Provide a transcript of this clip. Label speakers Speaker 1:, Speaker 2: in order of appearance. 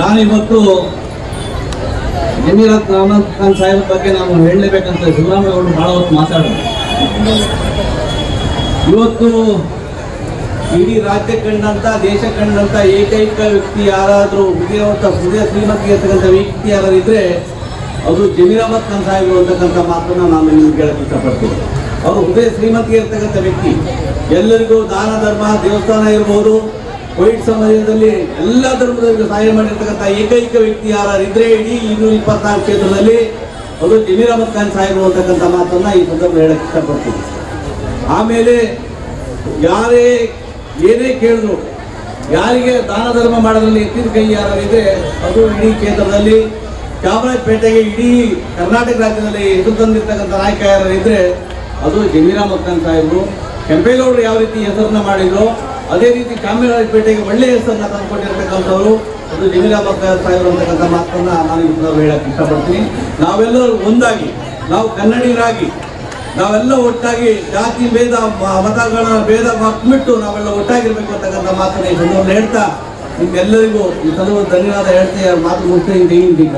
Speaker 1: ನಾನಿವತ್ತು ಜಮೀರ್ ಅಹ್ಮದ್ ಖಾನ್ ಸಾಹೇಬ್ ಬಗ್ಗೆ ನಾವು ಹೇಳಲೇಬೇಕಂತ ಶಿವರಾಮೇಗೌಡರು ಬಹಳ ಹೊತ್ತು ಮಾತಾಡೋದು. ಇವತ್ತು ಇಡೀ ರಾಜ್ಯ ಕಂಡಂತ ದೇಶ ಕಂಡಂತ ಏಕೈಕ ವ್ಯಕ್ತಿ ಯಾರಾದರೂ ಹೃದಯ ಶ್ರೀಮಂತಿಗೆ ಇರ್ತಕ್ಕಂಥ ವ್ಯಕ್ತಿ ಯಾರಾದ್ರೂ ಇದ್ರೆ ಅದು ಜಮೀರ್ ಅಹ್ಮದ್ ಖಾನ್ ಸಾಹೇಬರು ಅಂತಕ್ಕಂಥ ಮಾತನ್ನು ನಾನು ನಿಮ್ಗೆ ಹೇಳಕ್ಕೆ ಇಷ್ಟಪಡ್ತೀನಿ. ಅವರು ಹೃದಯ ಶ್ರೀಮಂತಿಗೆ ಇರ್ತಕ್ಕಂಥ ವ್ಯಕ್ತಿ. ಎಲ್ಲರಿಗೂ ದಾನ ಧರ್ಮ ದೇವಸ್ಥಾನ ಇರ್ಬೋದು, ಕೋವಿಡ್ ಸಮಯದಲ್ಲಿ ಎಲ್ಲ ಧರ್ಮದವರಿಗೂ ಸಹಾಯ ಮಾಡಿರ್ತಕ್ಕಂಥ ಏಕೈಕ ವ್ಯಕ್ತಿ ಯಾರಿದ್ರೆ ಇಡೀ 224 ಕ್ಷೇತ್ರದಲ್ಲಿ ಅದು ಜಮೀರ್ ಅಹ್ಮದ್ ಖಾನ್ ಸಾಹೇಬರು ಅಂತಕ್ಕಂಥ ಮಾತನ್ನ ಈ ಸಂದರ್ಭ ಹೇಳಕ್ಕೆ ಇಷ್ಟಪಡ್ತೀನಿ. ಆಮೇಲೆ ಯಾರೇ ಏನೇ ಕೇಳಿದ್ರು, ಯಾರಿಗೆ ದಾನ ಧರ್ಮ ಮಾಡೋದ್ರಲ್ಲಿ ಎತ್ತಿದ ಕೈ ಯಾರಿದೆ ಅದು ಇಡೀ ಕ್ಷೇತ್ರದಲ್ಲಿ ಚಾಮರಾಜಪೇಟೆಗೆ ಇಡೀ ಕರ್ನಾಟಕ ರಾಜ್ಯದಲ್ಲಿ ಎದುರು ತಂದಿರ್ತಕ್ಕಂಥ ನಾಯಕ ಯಾರಿದ್ರೆ ಅದು ಜಮೀರ್ ಅಹ್ಮದ್ ಖಾನ್ ಸಾಹೇಬರು. ಕೆಂಪೇಗೌಡರು ಯಾವ ರೀತಿ ಹೆಸರನ್ನ ಮಾಡಿದ್ರು ಅದೇ ರೀತಿ ಚಾಮರಾಜಪೇಟೆಗೆ ಒಳ್ಳೆಯ ಹೆಸರನ್ನ ತಂದುಕೊಟ್ಟಿರ್ತಕ್ಕಂಥವ್ರು ಅದು ಜಮೀರ್ ಅಹ್ಮದ್ ಖಾನ್ ಸಾಹೇಬರು ಅಂತಕ್ಕಂಥ ಮಾತನ್ನ ನಾನು ಹೇಳಕ್ಕೆ ಇಷ್ಟಪಡ್ತೀನಿ. ನಾವೆಲ್ಲರೂ ಒಂದಾಗಿ, ನಾವು ಕನ್ನಡಿಗರಾಗಿ ನಾವೆಲ್ಲ ಒಟ್ಟಾಗಿ ಜಾತಿ ಭೇದ ಮತಗಳ ಭೇದ ಮಟ್ಬಿಟ್ಟು ನಾವೆಲ್ಲ ಒಟ್ಟಾಗಿರ್ಬೇಕು ಅಂತಕ್ಕಂಥ ಮಾತನ್ನ ಈ ಸಂದರ್ಭದಲ್ಲಿ ಹೇಳ್ತಾ ನಿಮ್ಗೆಲ್ಲರಿಗೂ ಈ ಸಂದರ್ಭ ಧನ್ಯವಾದ ಹೇಳ್ತಾ ಮಾತು ಮುಗಿಸ್ತಾ ಇದ್ದೀನಿ.